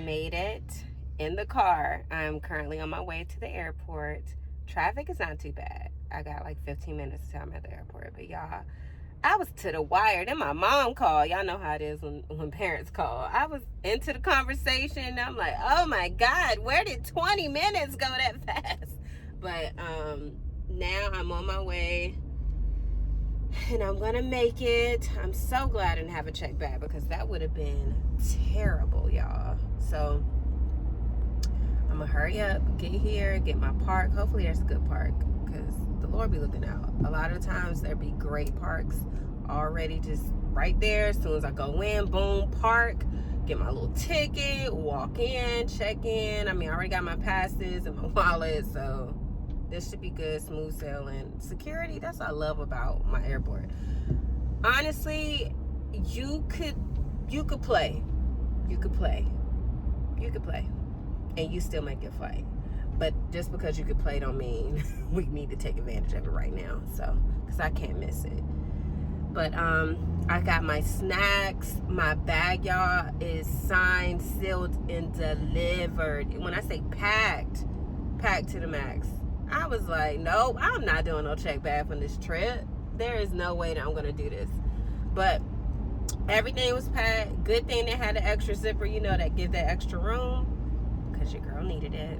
made it in the car. I'm currently on my way to the airport. Traffic is not too bad. I got like 15 minutes till I'm at the airport. But y'all, I was to the wire. Then my mom called. Y'all know how it is when parents call. I was into the conversation. I'm like, oh my God, where did 20 minutes go that fast? But now I'm on my way and I'm gonna make it. I'm so glad I didn't have a check bag because that would have been terrible, y'all. So I'm gonna hurry up, get here, get my park. Hopefully there's a good park because the Lord be looking out. A lot of times there be great parks already just right there. As soon as I go in, boom, park, get my little ticket, walk in, check in. I mean, I already got my passes and my wallet, so this should be good, smooth sailing. Security, that's what I love about my airport. Honestly, you could play. You could play. And you still make your flight. But just because you could play don't mean we need to take advantage of it right now. So, because I can't miss it. But I got my snacks. My bag, y'all, is signed, sealed, and delivered. When I say packed to the max. I was like, nope, I'm not doing no check bag on this trip. There is no way that I'm gonna do this. But everything was packed. Good thing they had an extra zipper, that give that extra room. Because your girl needed it.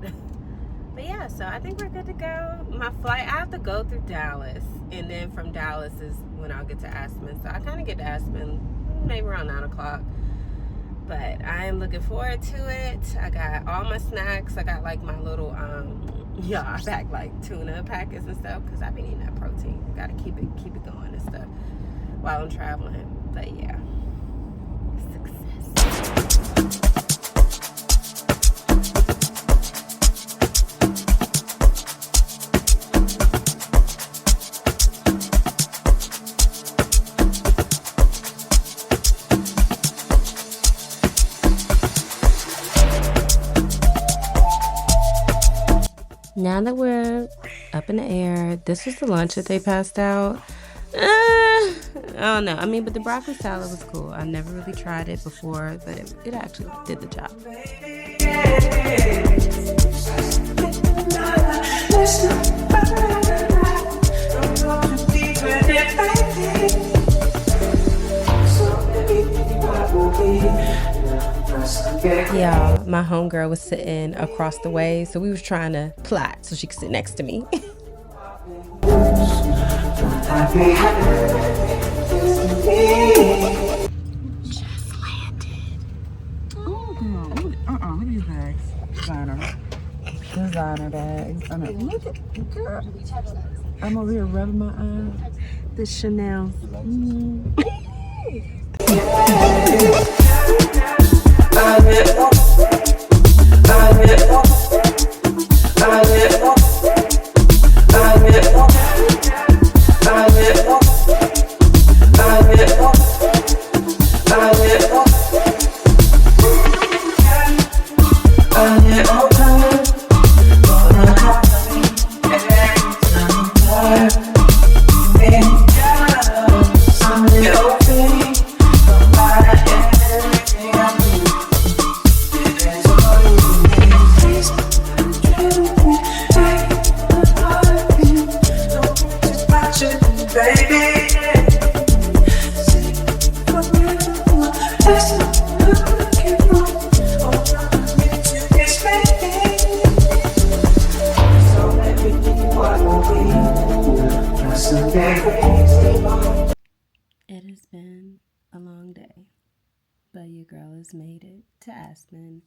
But yeah, so I think we're good to go. My flight, I have to go through Dallas. And then from Dallas is when I'll get to Aspen. So I kind of get to Aspen maybe around 9 o'clock. But I am looking forward to it. I got all my snacks. I got like my little, I packed like tuna packets and stuff. Because I've been eating that protein. Got to keep it going and stuff while I'm traveling. But yeah, success. Now that we're up in the air, this was the lunch that they passed out. I don't know. I mean, but the broccoli salad was cool. I never really tried it before, but it actually did the job. Yeah, my homegirl was sitting across the way, so we was trying to plot so she could sit next to me. Just landed. Oh, look at these bags. Designer bags. I mean, look at, girl. I'm over here rubbing my eyes. The Chanel. It has been a long day, but your girl has made it to Aspen,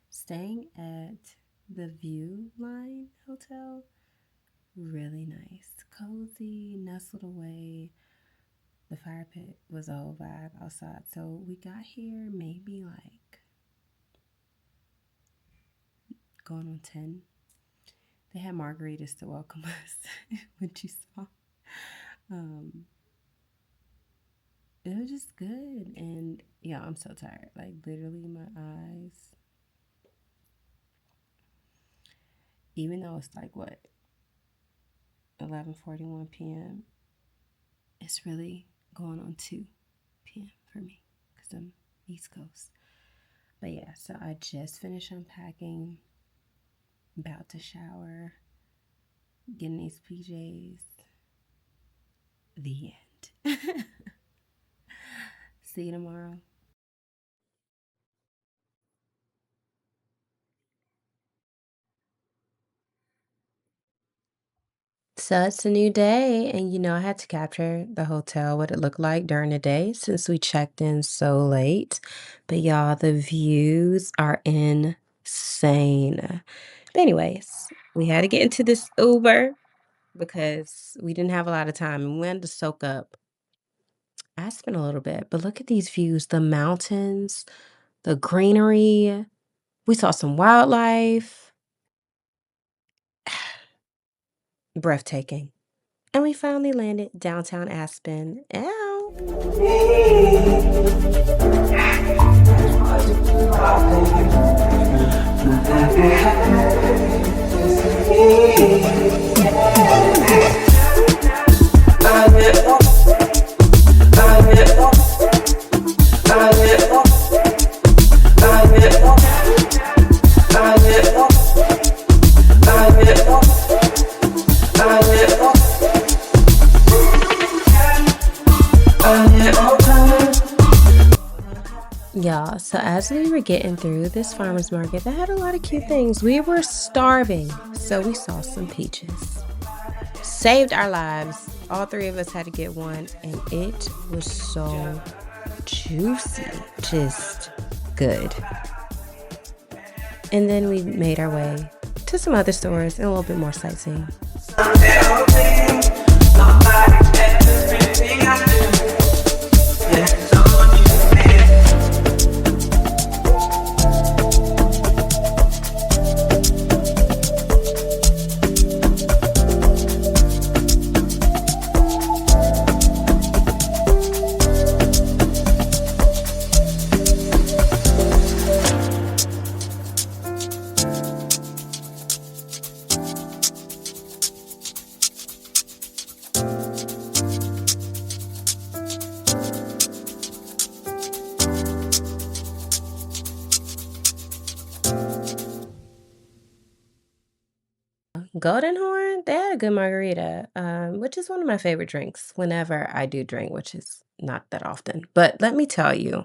staying at the View Line Hotel. Really nice, cozy, nestled away. The fire pit was a whole vibe outside. So we got here maybe like going on 10. They had margaritas to welcome us, which you saw. It was just good. And yeah, I'm so tired. Like literally my eyes. Even though it's like what? 11:41 p.m. It's really going on 2 p.m. for me because I'm East Coast. But yeah, so I just finished unpacking, about to shower, getting these PJs. The end. See you tomorrow. So it's a new day, and I had to capture the hotel, what it looked like during the day since we checked in so late. But y'all, the views are insane. But anyways, we had to get into this Uber because we didn't have a lot of time and we wanted to soak up Aspen a little bit. But look at these views, the mountains, the greenery. We saw some wildlife. Breathtaking. And we finally landed downtown Aspen. Ow. Y'all, so as we were getting through this farmer's market, that had a lot of cute things. We were starving, so we saw some peaches. Saved our lives. All three of us had to get one, and it was so juicy. Just good. And then we made our way to some other stores and a little bit more sightseeing. Golden Horn, they had a good margarita, which is one of my favorite drinks whenever I do drink, which is not that often. But let me tell you,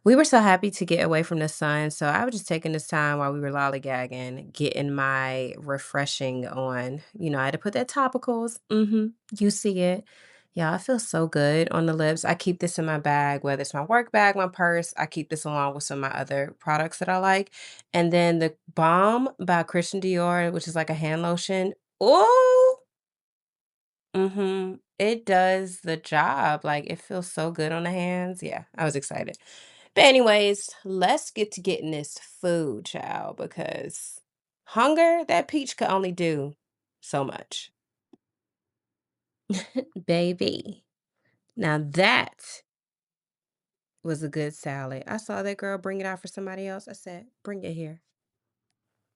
we were so happy to get away from the sun. So I was just taking this time while we were lollygagging, getting my refreshing on. I had to put that topicals. You see it. Yeah, I feel so good on the lips. I keep this in my bag, whether it's my work bag, my purse. I keep this along with some of my other products that I like. And then the Balm by Christian Dior, which is like a hand lotion. Oh, it does the job. Like it feels so good on the hands. Yeah, I was excited. But anyways, let's get to getting this food, child, because hunger, that peach could only do so much. Baby. Now that was a good salad. I saw that girl bring it out for somebody else. I said, bring it here.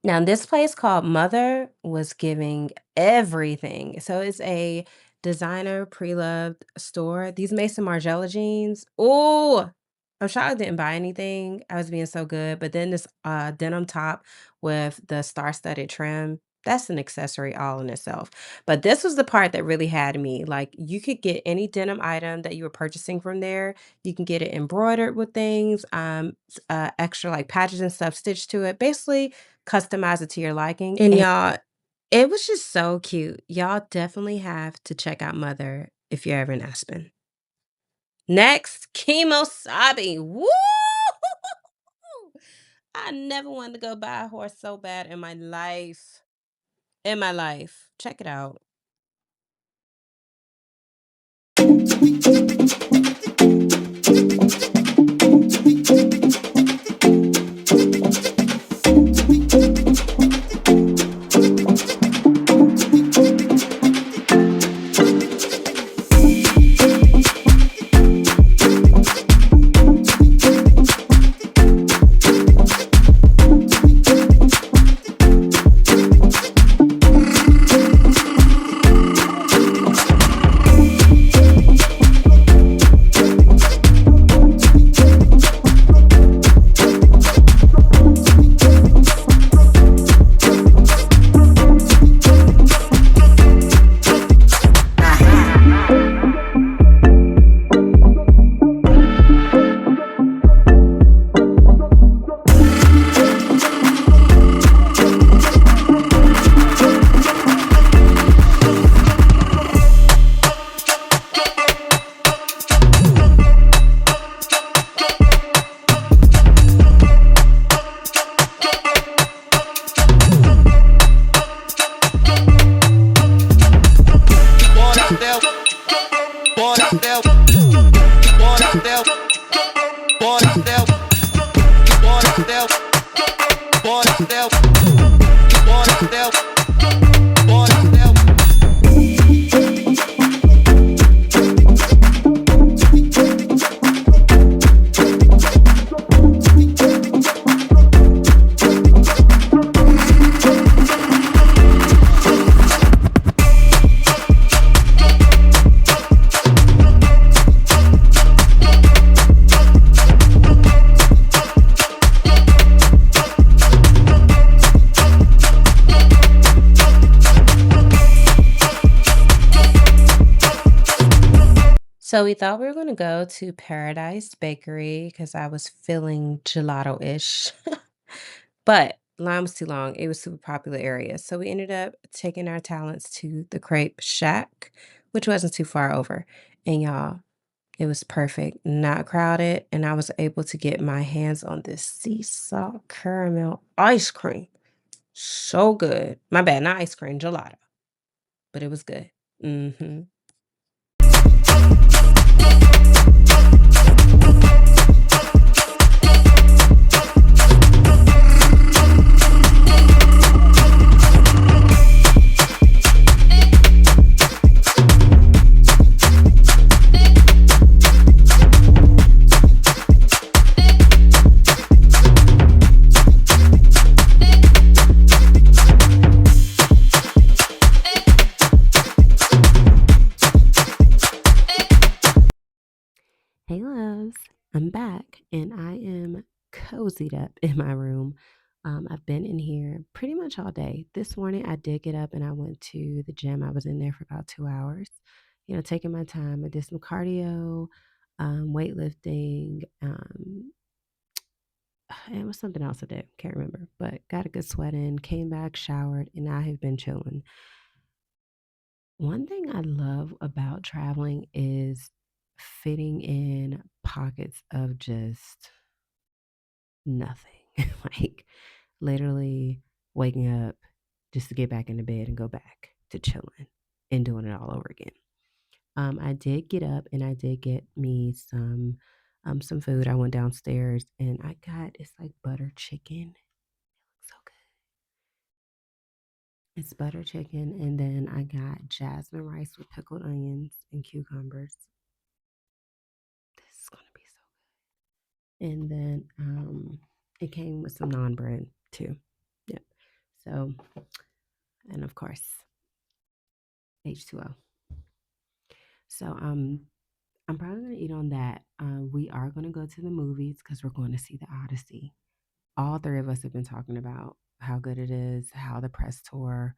Now, this place called Mother was giving everything. So it's a designer pre-loved store. These Mason Margiela jeans. Oh, I'm sure I didn't buy anything. I was being so good. But then this denim top with the star-studded trim. That's an accessory all in itself. But this was the part that really had me. Like you could get any denim item that you were purchasing from there. You can get it embroidered with things, extra like patches and stuff stitched to it. Basically, customize it to your liking. And y'all, it was just so cute. Y'all definitely have to check out Mother if you're ever in Aspen. Next, Kemosabe. Woo! I never wanted to go buy a horse so bad in my life. In my life. Check it out. So we thought we were gonna go to Paradise Bakery because I was feeling gelato-ish. But line was too long. It was super popular area. So we ended up taking our talents to the Crepe Shack, which wasn't too far over. And y'all, it was perfect, not crowded, and I was able to get my hands on this sea salt caramel ice cream. So good. My bad, not ice cream, gelato, but it was good. Mhm. Hey loves, I'm back and I am cozied up in my room. I've been in here pretty much all day. This morning I did get up and I went to the gym. I was in there for about 2 hours, taking my time. I did some cardio, weightlifting, and it was something else I did. Can't remember, but got a good sweat in, came back, showered, and I have been chilling. One thing I love about traveling is fitting in pockets of just nothing. Like literally waking up just to get back into bed and go back to chilling and doing it all over again. I did get up and I did get me some food. I went downstairs and I got it's like butter chicken. So good. It's butter chicken and then I got jasmine rice with pickled onions and cucumbers. This is gonna be so good. And then it came with some naan bread too. Yep. So and of course H2O. So I'm probably gonna eat on that. We are gonna go to the movies because we're going to see the Odyssey. All three of us have been talking about how good it is, how the press tour,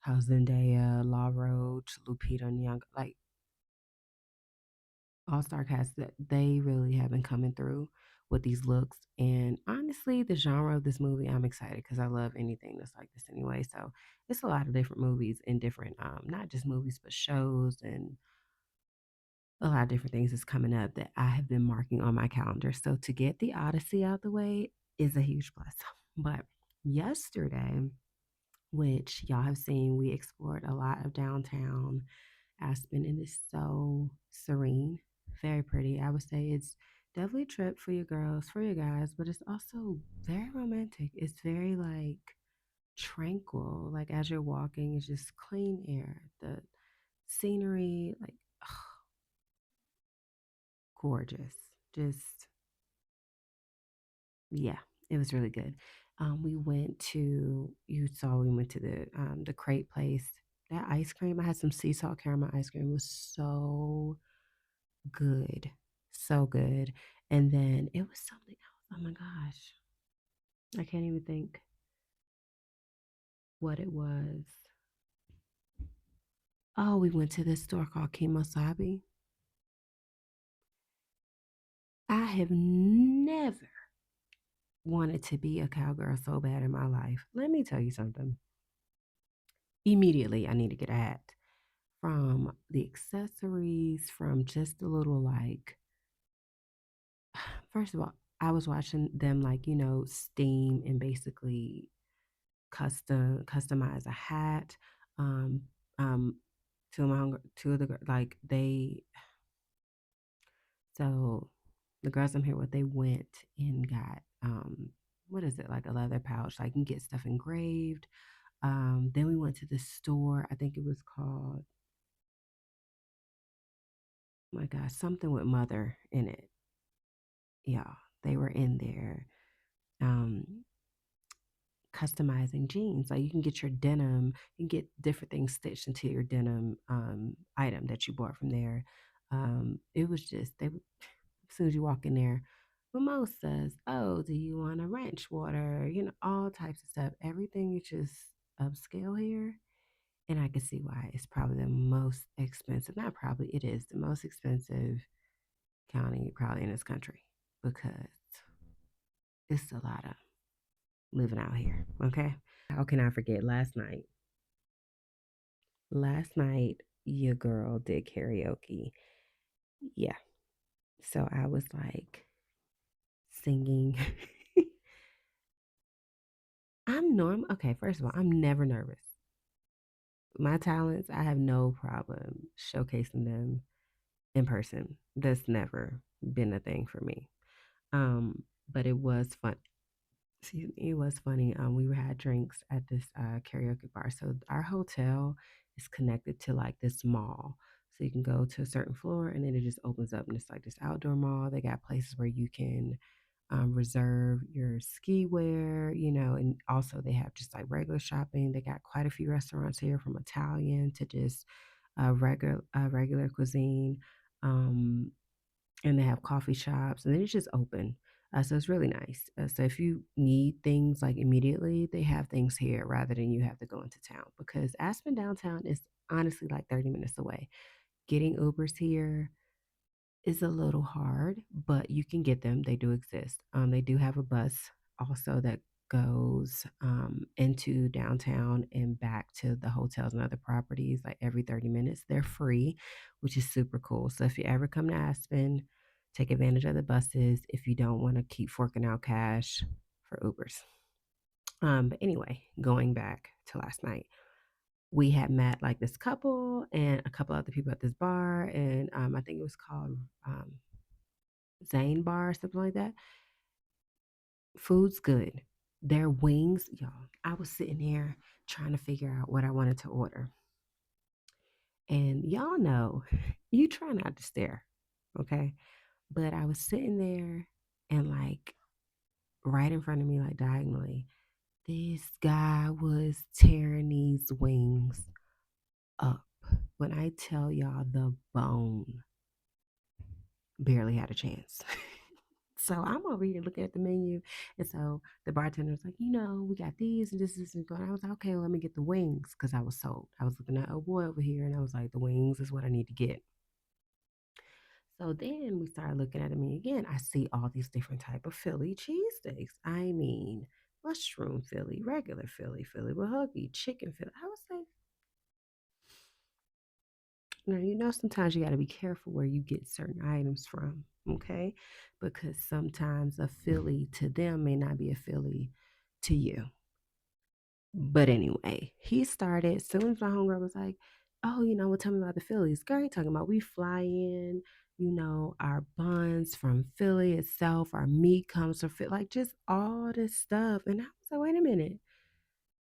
how Zendaya, La Roach, Lupita Nyong'o, like all-star cast that they really have been coming through with these looks. And honestly, the genre of this movie, I'm excited because I love anything that's like this anyway. So it's a lot of different movies and different, not just movies, but shows and a lot of different things is coming up that I have been marking on my calendar. So to get the Odyssey out the way is a huge plus. But yesterday, which y'all have seen, we explored a lot of downtown Aspen and it's so serene, very pretty. I would say it's definitely a trip for your girls, for your guys, but it's also very romantic. It's very like tranquil. Like as you're walking, it's just clean air. The scenery, like gorgeous. Just yeah, it was really good. We went to you saw we went to the crate place. That ice cream, I had some sea salt caramel ice cream. It was so good. So good. And then it was something else. Oh my gosh. I can't even think what it was. Oh, we went to this store called Kimosabi. I have never wanted to be a cowgirl so bad in my life. Let me tell you something. Immediately, I need to get a hat from the accessories, from just a little like, first of all, I was watching them like, steam and basically customize a hat. Um, um, two of the like they so the girls I'm here with they went and got what is it, like a leather pouch. Like you can get stuff engraved. Then we went to the store. I think it was called, oh my gosh, something with mother in it. Yeah, they were in there. Um, Customizing jeans. Like you can get your denim, you can get different things stitched into your denim item that you bought from there. It was just they as soon as you walk in there, mimosas. Oh, do you want a ranch water? You know, all types of stuff. Everything is just upscale here. And I can see why it's probably the most expensive. Not probably, it is the most expensive county probably in this country because it's a lot of living out here. Okay. How can I forget last night? Last night, your girl did karaoke. Yeah. So I was like singing. I'm normal. Okay, first of all, I'm never nervous. My talents, I have no problem showcasing them in person. That's never been a thing for me. But it was fun. Excuse me, it was funny. We were had drinks at this karaoke bar. So our hotel is connected to like this mall. So you can go to a certain floor and then it just opens up and it's like this outdoor mall. They got places where you can reserve your ski wear, you know, and also they have just like regular shopping. They got quite a few restaurants here from Italian to just regular cuisine. Um, and they have coffee shops and then it's just open. So it's really nice. So if you need things like immediately, they have things here rather than you have to go into town because Aspen downtown is honestly like 30 minutes away. Getting Ubers here is a little hard, but you can get them. They do exist. They do have a bus also that goes into downtown and back to the hotels and other properties like every 30 minutes. They're free, which is super cool. So if you ever come to Aspen, take advantage of the buses if you don't want to keep forking out cash for Ubers. But anyway, going back to last night, we had met like this couple and a couple other people at this bar, and I think it was called Zane Bar or something like that. Food's good. Their wings, y'all. I was sitting there trying to figure out what I wanted to order. And y'all know, you try not to stare, okay? But I was sitting there and like right in front of me, like diagonally, this guy was tearing these wings up. When I tell y'all the bone barely had a chance. So I'm over here looking at the menu. And so the bartender was like, we got these and this and going. I was like, okay, let me get the wings because I was sold. I was looking at oh boy over here and I was like, the wings is what I need to get. So then we started looking at me again. I see all these different type of Philly cheesesteaks. I mean, mushroom Philly, regular Philly, Philly with huggy, chicken Philly. I was like, now, sometimes you got to be careful where you get certain items from, okay? Because sometimes a Philly to them may not be a Philly to you. But anyway, he started, as soon as my homegirl was like, oh, well, tell me about the Phillies. Girl, you talking about we fly in, our buns from Philly itself, our meat comes from Philly, like just all this stuff. And I was like, wait a minute.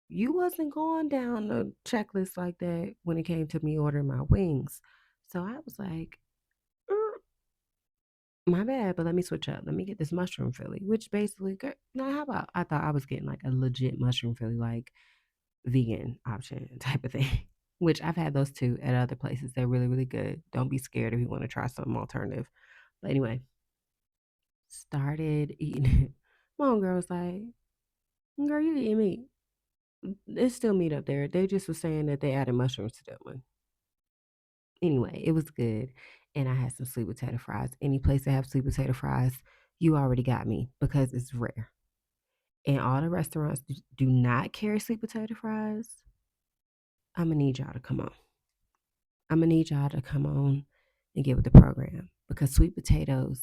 You wasn't going down the checklist like that when it came to me ordering my wings. So I was like, my bad, but let me switch up. Let me get this mushroom Philly, which basically, now how about I thought I was getting like a legit mushroom Philly, like vegan option type of thing, which I've had those too at other places. They're really, really good. Don't be scared if you want to try something alternative. But anyway, started eating it. My own girl was like, girl, you eating meat. It's still meat up there. They just were saying that they added mushrooms to that one. Anyway, it was good. And I had some sweet potato fries. Any place that have sweet potato fries, you already got me because it's rare. And all the restaurants do not carry sweet potato fries. I'm gonna need y'all to come on. I'm gonna need y'all to come on and get with the program because sweet potatoes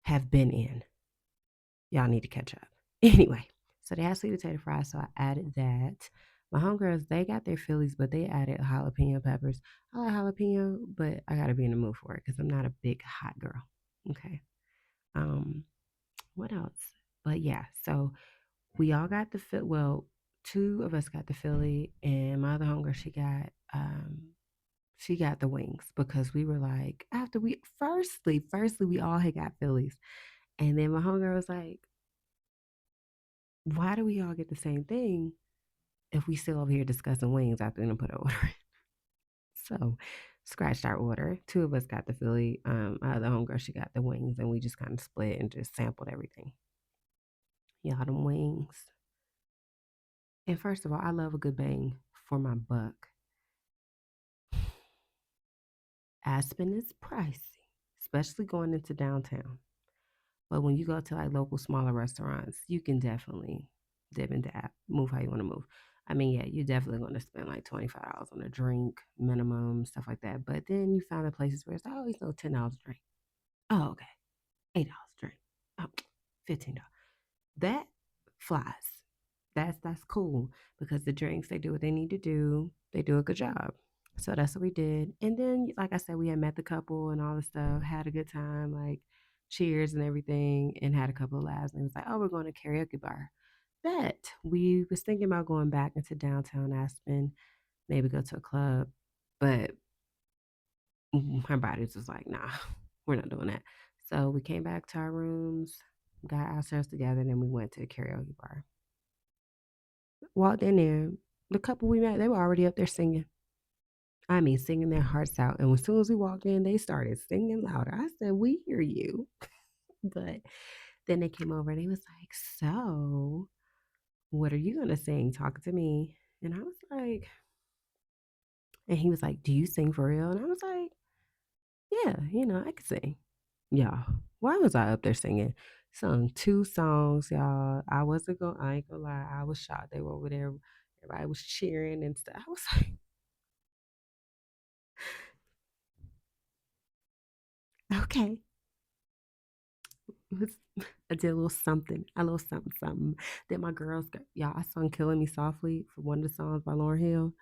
have been in. Y'all need to catch up. Anyway, so they have sweet potato fries, so I added that. My homegirls, they got their Phillies, but they added jalapeno peppers. I like jalapeno, but I gotta be in the mood for it because I'm not a big hot girl. Okay. Um, what else? But yeah, so we all got the fit. Well, two of us got the Philly, and my other homegirl she got the wings because we were like after we firstly we all had got Phillies, and then my homegirl was like, "Why do we all get the same thing if we still over here discussing wings after we done put our order in?" So scratched our order. Two of us got the Philly. My other homegirl she got the wings, and we just kind of split and just sampled everything. Y'all, them wings. And first of all, I love a good bang for my buck. Aspen is pricey, especially going into downtown. But when you go to like local smaller restaurants, you can definitely dip into app, move how you want to move. I mean, yeah, you're definitely going to spend like $25 on a drink minimum, stuff like that. But then you find the places where it's like, oh, it's no $10 a drink. Oh, okay, $8 a drink. Oh, $15. That flies. That's cool because the drinks they do what they need to do. They do a good job. So that's what we did. And then, like I said, we had met the couple and all the stuff, had a good time, like cheers and everything, and had a couple of laughs. And it was like, oh, we're going to karaoke bar. That we was thinking about going back into downtown Aspen, maybe go to a club, but my body was just like, nah, we're not doing that. So we came back to our rooms, got ourselves together, and then we went to a karaoke bar. Walked in there, the couple we met, they were already up there singing. I mean, singing their hearts out. And as soon as we walked in, they started singing louder. I said, we hear you. But then they came over and they was like, so what are you going to sing? Talking to me. And I was like, and he was like, do you sing for real? And I was like, yeah, I can sing. Yeah. Why was I up there singing? Sung two songs, y'all. I ain't gonna lie. I was shocked. They were over there. Everybody was cheering and stuff. I was like, okay. It was, I did a little something, something. Then my girls got, y'all, I sung Killing Me Softly for one of the songs by Lauryn Hill.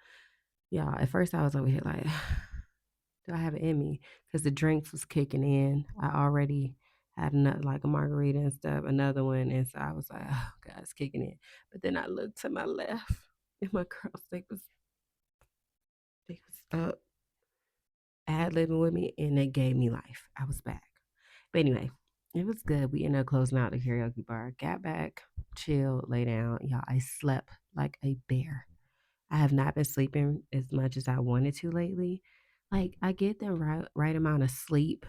Y'all, at first I was over here like, do I have it in me? Because the drinks was kicking in. I already had another, like a margarita and stuff, another one. And so I was like, oh, God, it's kicking in. But then I looked to my left and my girls, they was up ad libbing with me and they gave me life. I was back. But anyway, it was good. We ended up closing out the karaoke bar. Got back, chilled, lay down. Y'all, I slept like a bear. I have not been sleeping as much as I wanted to lately. Like I get the right amount of sleep.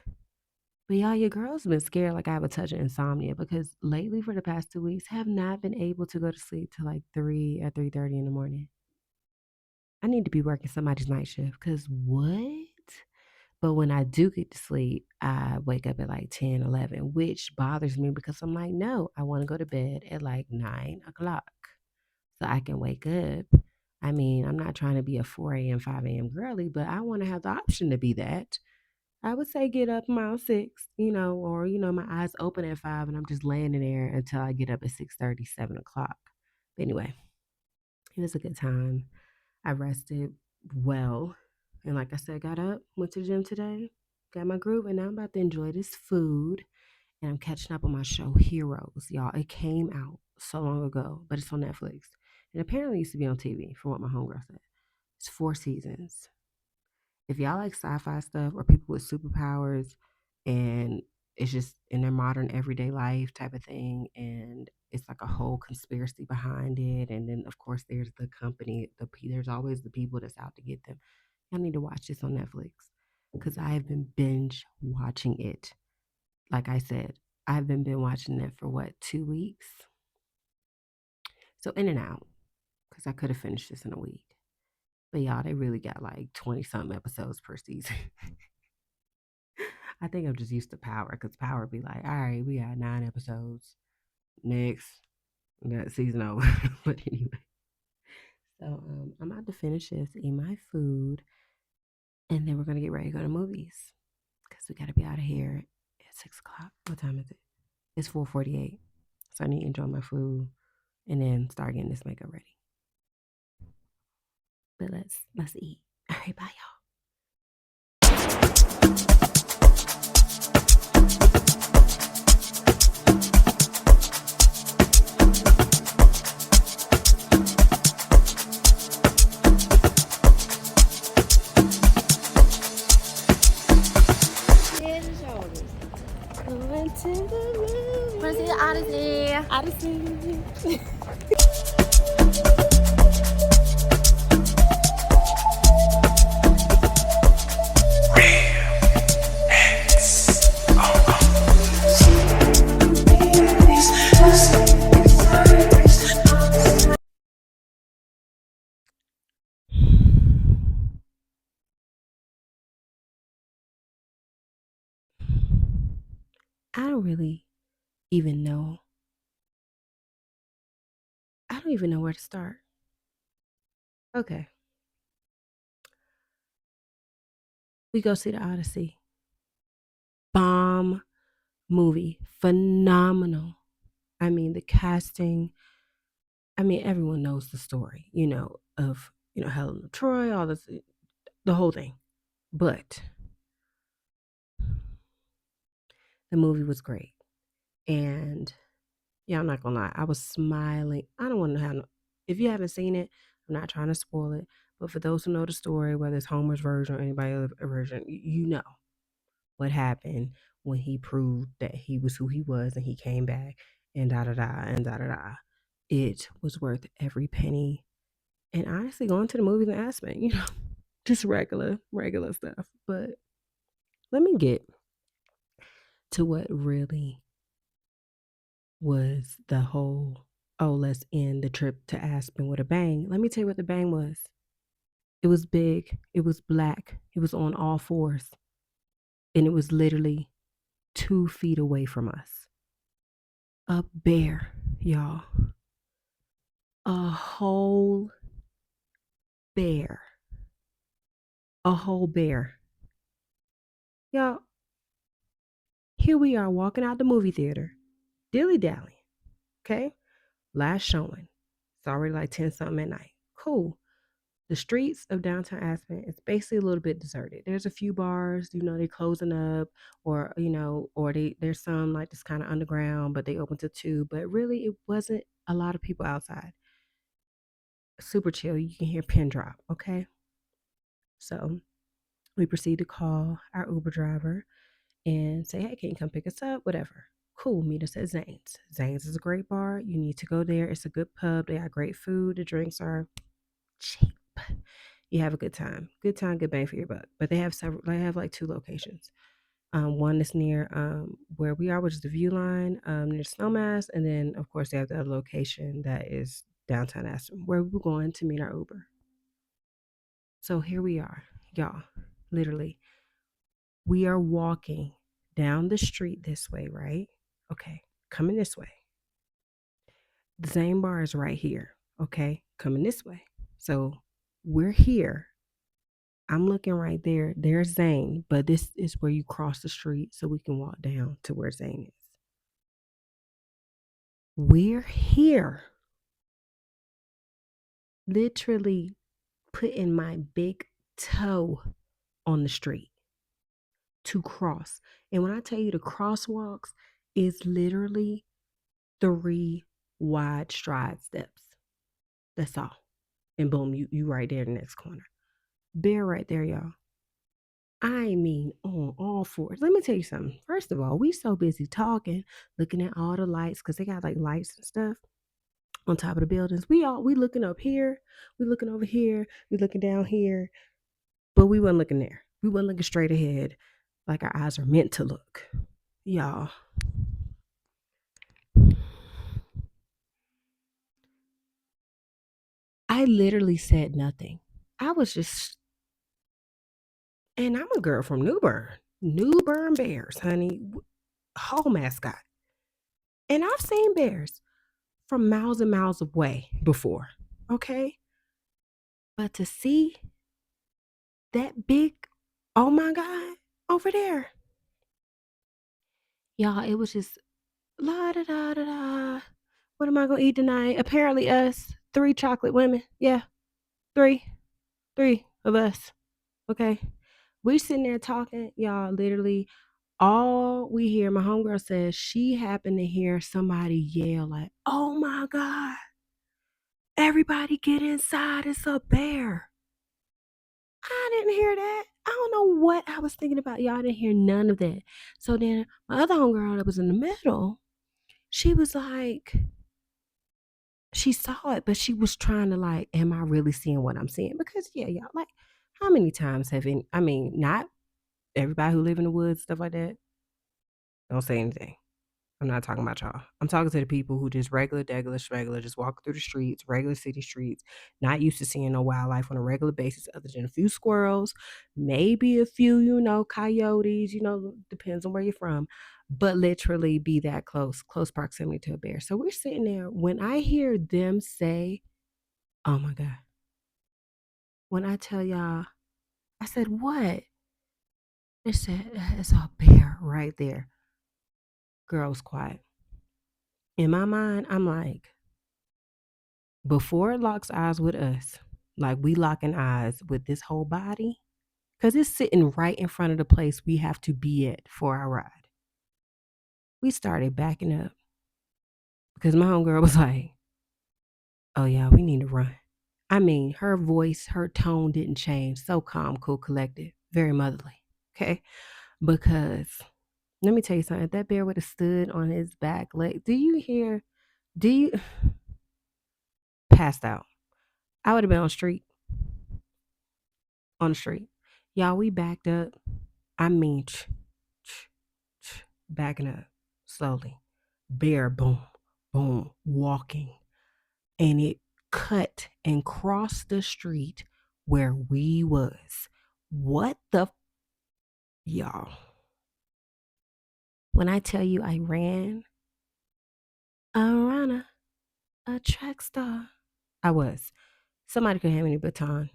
But y'all, your girl's been scared like I have a touch of insomnia because lately for the past 2 weeks have not been able to go to sleep till like 3 or 3:30 in the morning. I need to be working somebody's night shift because what? But when I do get to sleep, I wake up at like 10, 11, which bothers me because I'm like, no, I want to go to bed at like 9 o'clock so I can wake up. I mean, I'm not trying to be a 4 a.m., 5 a.m. girly, but I want to have the option to be that. I would say get up around 6, or, my eyes open at 5 and I'm just laying in there until I get up at 6:30, 7 o'clock. But anyway, it was a good time. I rested well. And like I said, got up, went to the gym today, got my groove, and now I'm about to enjoy this food. And I'm catching up on my show Heroes, y'all. It came out so long ago, but it's on Netflix. And apparently it used to be on TV, from what my homegirl said. It's 4 seasons. If y'all like sci-fi stuff or people with superpowers and it's just in their modern everyday life type of thing, and it's like a whole conspiracy behind it, and then of course there's the company, there's always the people that's out to get them. I need to watch this on Netflix because I have been binge watching it. Like I said, I've been watching it for what, 2 weeks? So in and out because I could have finished this in a week. But y'all, they really got like 20 something episodes per season. I think I'm just used to Power because Power be like, all right, we got 9 episodes. Next, we got season over. But anyway, so I'm about to finish this, eat my food, and then we're gonna get ready to go to movies because we gotta be out of here at 6 o'clock. What time is it? It's 4:48. So I need to enjoy my food and then start getting this makeup ready. But let's eat. All right, bye y'all. Odyssey. I don't really even know. I don't even know where to start. Okay. We go see the Odyssey. Bomb movie. Phenomenal. I mean, the casting. I mean, everyone knows the story, of, Helen of Troy, all this, the whole thing. But the movie was great. And yeah, I'm not gonna lie, I was smiling. I don't want to have no, if you haven't seen it, I'm not trying to spoil it. But for those who know the story, whether it's Homer's version or anybody else's version, you know what happened when he proved that he was who he was and he came back and da da da and da da da. It was worth every penny. And honestly, going to the movies in Aspen, just regular stuff. But let me get to what really was the whole, oh, let's end the trip to Aspen with a bang. Let me tell you what the bang was. It was big, it was black, it was on all fours, and it was literally 2 feet away from us. A bear, y'all. A whole bear. A whole bear. Y'all, here we are walking out the movie theater, dilly dally. Okay? Last showing. It's already like 10 something at night. Cool. The streets of downtown Aspen is basically a little bit deserted. There's a few bars, they're closing up, or or there's some like this kind of underground, but they open to two. But really, it wasn't a lot of people outside. Super chill. You can hear pin drop. Okay, so we proceed to call our Uber driver and say, "Hey, can you come pick us up? Whatever." Cool. Meet us at Zane's. Zane's is a great bar. You need to go there. It's a good pub. They got great food. The drinks are cheap. You have a good time. Good time, good bang for your buck. But they have several. They have like two locations. One is near where we are, which is the View Line, near Snowmass, and then of course they have the other location that is downtown Aspen, where we were going to meet our Uber. So here we are, y'all. Literally, we are walking down the street this way, right? Okay, coming this way. The same bar is right here. Okay, coming this way. So we're here. I'm looking right there. There's Zane, but this is where you cross the street so we can walk down to where Zane is. We're here. Literally putting my big toe on the street to cross. And when I tell you the crosswalks is literally 3 wide stride steps. That's all. And boom, you right there in the next corner. Bear right there, y'all. I mean, on all fours. Let me tell you something. First of all, we so busy talking, looking at all the lights because they got like lights and stuff on top of the buildings. We looking up here, we looking over here, we looking down here, but we wasn't looking there. We wasn't looking straight ahead like our eyes are meant to look. Y'all. I literally said nothing. I was just, and I'm a girl from New Bern. New Bern Bears, honey. Whole mascot. And I've seen bears from miles and miles away before. Okay. But to see that big, oh my God, over there. Y'all, it was just la da da da da. What am I gonna eat tonight? Apparently us. 3 chocolate women. Yeah. Three. 3 of us. Okay. We sitting there talking, y'all. Literally, all we hear, my homegirl says she happened to hear somebody yell like, "Oh my God. Everybody get inside. It's a bear." I didn't hear that. I don't know what I was thinking about. Y'all didn't hear none of that. So then my other homegirl that was in the middle, She was like, she saw it, but she was trying to like, am I really seeing what I'm seeing? Because yeah, y'all, like, how many times have in, I mean, not everybody who live in the woods, stuff like that, don't say anything. I'm not talking about y'all. I'm talking to the people who just regular, degular, regular, just walk through the streets, regular city streets, not used to seeing no wildlife on a regular basis other than a few squirrels, maybe a few, coyotes, depends on where you're from, but literally be that close proximity to a bear. So we're sitting there. When I hear them say, oh my God, when I tell y'all, I said, what? They said, it's a bear right there. Girl was quiet. In my mind, I'm like, before it locks eyes with us, like we locking eyes with this whole body, because it's sitting right in front of the place we have to be at for our ride. We started backing up because my homegirl was like, oh yeah, we need to run. I mean, her voice, her tone didn't change. So calm, cool, collected, very motherly. Okay. Because let me tell you something. If that bear would have stood on his back leg, do you passed out? I would have been on the street. Y'all, we backed up. I mean, backing up slowly. Bear, boom, boom, walking. And it cut and crossed the street where we was. What the, y'all? When I tell you I ran, a runner, a track star. I was. Somebody could hand me a baton.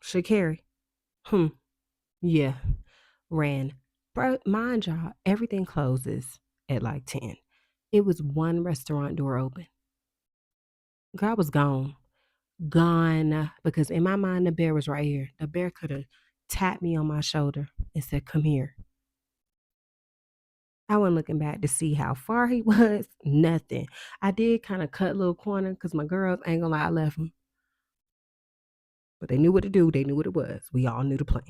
Should carry. Yeah. Ran. Bro, mind y'all, everything closes at like 10. It was one restaurant door open. Girl, I was gone. Gone. Because in my mind, the bear was right here. The bear could have tapped me on my shoulder and said, come here. I wasn't looking back to see how far he was. Nothing. I did kind of cut a little corner because my girls, ain't gonna lie, I left them. But they knew what to do. They knew what it was. We all knew the plan.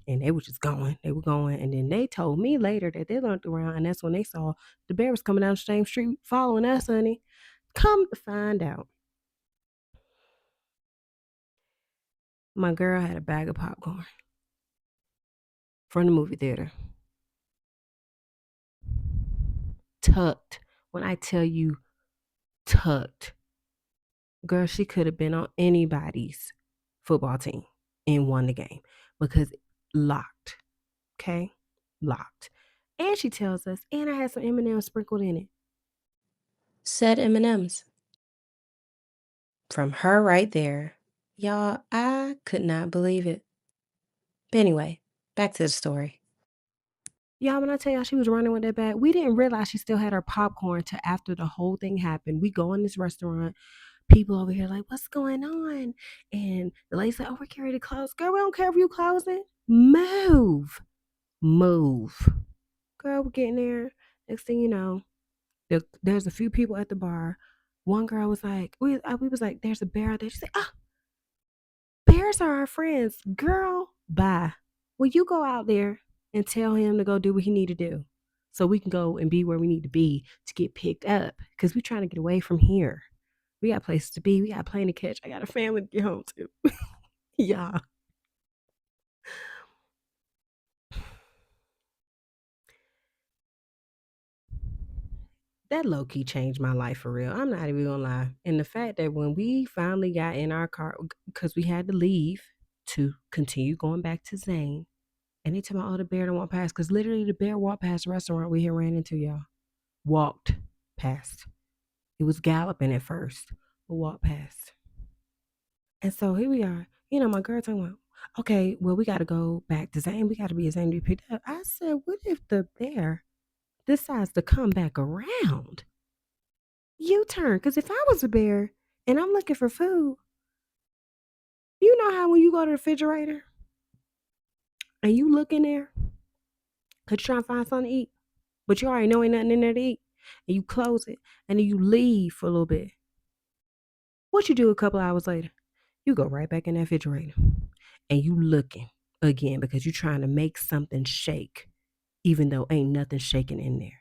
And they were just going. They were going. And then they told me later that they looked around and that's when they saw the bear was coming down the same street following us, honey. Come to find out, my girl had a bag of popcorn from the movie theater. Tucked. When I tell you tucked, girl, she could have been on anybody's football team and won the game because locked. Okay? Locked. And she tells us, and I had some M&Ms sprinkled in it. Said M&Ms. From her right there. Y'all, I could not believe it. But anyway, back to the story. Y'all, when I tell y'all she was running with that bag, we didn't realize she still had her popcorn till after the whole thing happened. We go in this restaurant, people over here like, what's going on? And the lady said, oh, we're getting ready to close. Girl, we don't care if you closing. Move. Move. Girl, we're getting there. Next thing you know, there's a few people at the bar. One girl was like, we was like, there's a bear out there. She said, ah, bears are our friends. Girl, bye. Will you go out there and tell him to go do what he need to do so we can go and be where we need to be to get picked up? Because we're trying to get away from here. We got places to be. We got a plane to catch. I got a family to get home to. Yeah. That low key changed my life for real. I'm not even gonna lie. And the fact that when we finally got in our car, because we had to leave to continue going back to Zane, and they told me, oh, the bear don't walk past. Because literally, the bear walked past the restaurant we had ran into, y'all. Walked past. It was galloping at first, but walked past. And so here we are. My girl talking about, okay, well, we got to go back to Zane. We got to be at Zane to be picked up. I said, what if the bear decides to come back around? U-turn. Because if I was a bear and I'm looking for food, you know how when you go to the refrigerator and you look in there because you're trying to find something to eat, but you already know ain't nothing in there to eat, and you close it and then you leave for a little bit. What you do a couple hours later? You go right back in that refrigerator and you looking again because you're trying to make something shake, even though ain't nothing shaking in there.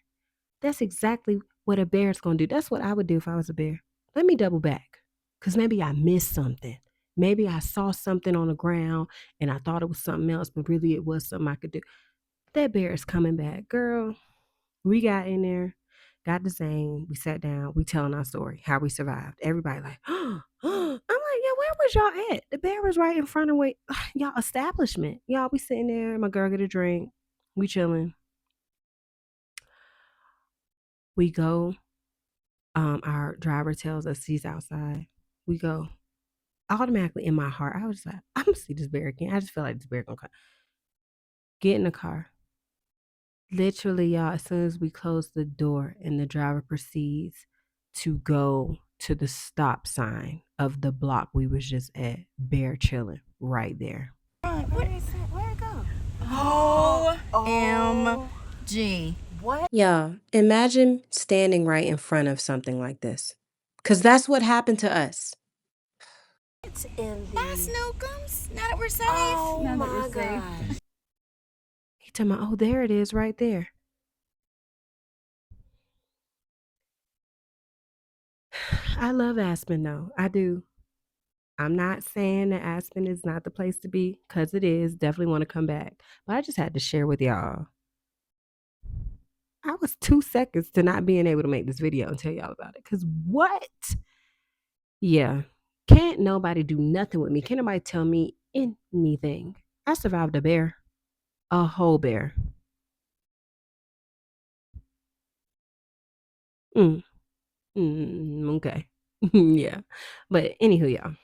That's exactly what a bear's gonna do. That's what I would do if I was a bear. Let me double back. Cause maybe I missed something. Maybe I saw something on the ground and I thought it was something else, but really it was something I could do. That bear is coming back. Girl, we got in there, got the Zane, we sat down, we telling our story, how we survived. Everybody like, I'm like, yeah, where was y'all at? The bear was right in front of y'all establishment. Y'all, we sitting there, my girl get a drink, we chilling. We go, our driver tells us he's outside. We go. Automatically in my heart, I was like, I'm gonna see this bear again. I just feel like this bear gonna come. Get in the car. Literally, y'all, as soon as we close the door and the driver proceeds to go to the stop sign of the block we was just at, bear chilling right there. Where is it? Where'd it go? OMG. What? Y'all, imagine standing right in front of something like this. Cause that's what happened to us. It's in the... Bye, Snookums. Now that we're safe. Oh now that my we're safe. gosh. He told me, oh, there it is right there. I love Aspen though. I do. I'm not saying that Aspen is not the place to be, because it is. Definitely want to come back. But I just had to share with y'all. I was 2 seconds to not being able to make this video and tell y'all about it. Because what? Yeah. Can't nobody do nothing with me. Can't nobody tell me anything. I survived a bear. A whole bear. Mm. Okay. Yeah. But anywho, y'all.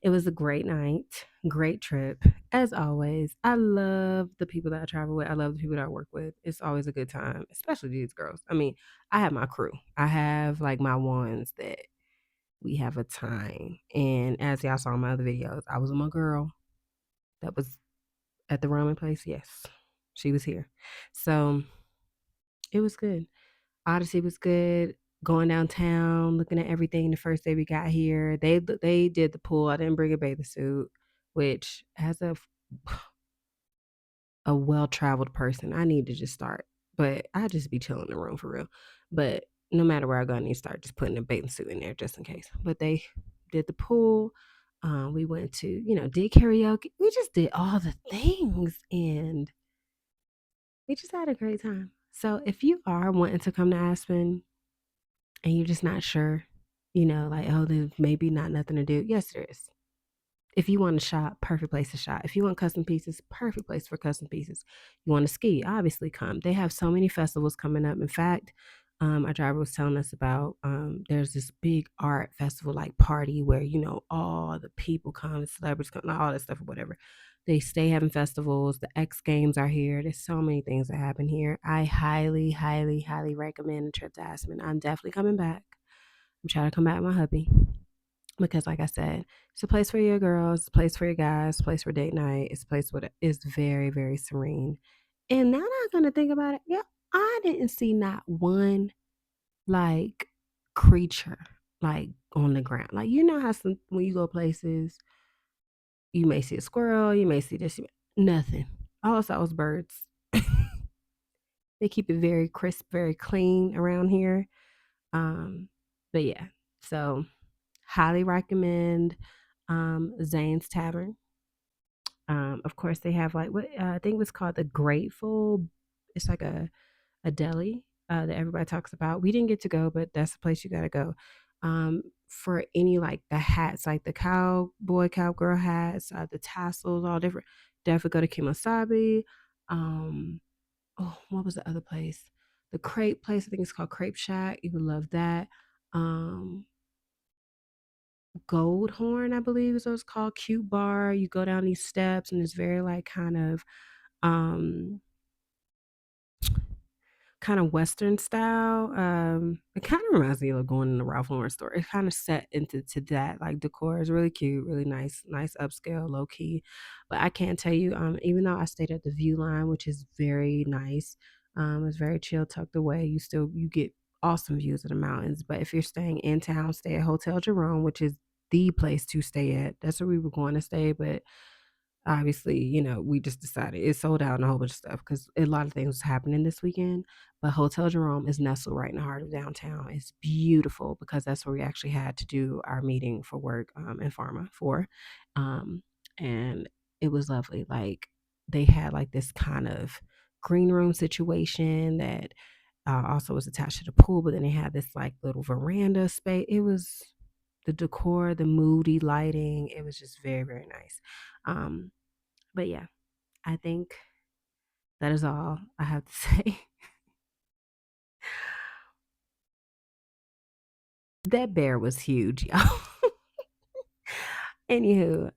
It was a great night, great trip. As always, I love the people that I travel with. I love the people that I work with. It's always a good time, especially these girls. I mean, I have my crew. I have like my ones that we have a time. And as y'all saw in my other videos, I was with my girl that was at the ramen place. Yes, she was here. So it was good. Odyssey was good. Going downtown, looking at everything the first day we got here. They did the pool. I didn't bring a bathing suit, which as a well-traveled person, I need to just start. But I just be chilling in the room for real. But no matter where I go, I need to start just putting a bathing suit in there just in case. But they did the pool. We went to, did karaoke. We just did all the things and we just had a great time. So if you are wanting to come to Aspen and you're just not sure, like, oh, there's maybe not nothing to do. Yes, there is. If you want to shop, perfect place to shop. If you want custom pieces, perfect place for custom pieces. You want to ski, obviously come. They have so many festivals coming up. In fact, our driver was telling us about there's this big art festival like party where all the people come, the celebrities come, all that stuff or whatever. They stay having festivals. The X Games are here. There's so many things that happen here. I highly, highly, highly recommend a trip to Aspen. I'm definitely coming back. I'm trying to come back with my hubby because, like I said, it's a place for your girls, it's a place for your guys, it's a place for date night. It's a place where it's very, very serene. And now that I'm gonna think about it, yeah, I didn't see not one like creature like on the ground. Like how when you go places, you may see a squirrel, you may see this, nothing. All I saw was birds. They keep it very crisp, very clean around here. But yeah, so highly recommend Zane's Tavern. Of course, they have like what I think it was called the Grateful. It's like a deli that everybody talks about. We didn't get to go, but that's the place you gotta go. For any like the hats, like the cowboy, cowgirl hats, the tassels, all different. Definitely go to Kimosabi. What was the other place? The crepe place. I think it's called Crepe Shack. You would love that. Um, Goldhorn, I believe is what it's called. Cute bar. You go down these steps and it's very like um kind of Western style. It kind of reminds me of going in the Ralph Lauren store. It kind of set into that. Like decor is really cute, really nice upscale, low key. But I can't tell you, even though I stayed at the View Line, which is very nice, it's very chill, tucked away. You get awesome views of the mountains. But if you're staying in town, stay at Hotel Jerome, which is the place to stay at. That's where we were going to stay, but obviously, we just decided it sold out and a whole bunch of stuff because a lot of things was happening this weekend. But Hotel Jerome is nestled right in the heart of downtown. It's beautiful because that's where we actually had to do our meeting for work in pharma for. Um, and it was lovely. Like they had like this kind of green room situation that also was attached to the pool, but then they had this like little veranda space. It was the decor, the moody lighting. It was just very, very nice. Um, but yeah, I think that is all I have to say. That bear was huge, y'all. Anywho,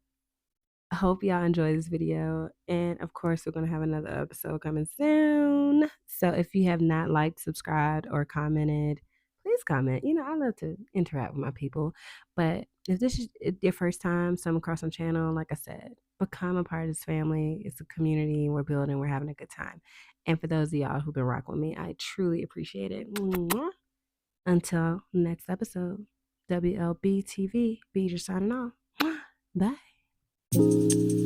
I hope y'all enjoy this video. And of course, we're going to have another episode coming soon. So if you have not liked, subscribed, or commented, please comment. I love to interact with my people. But if this is your first time stumbling across my channel, like I said, become a part of this family. It's a community we're building. We're having a good time. And for those of y'all who've been rocking with me, I truly appreciate it. Mwah. Until next episode, WLBTV, Beezsa signing off. Bye.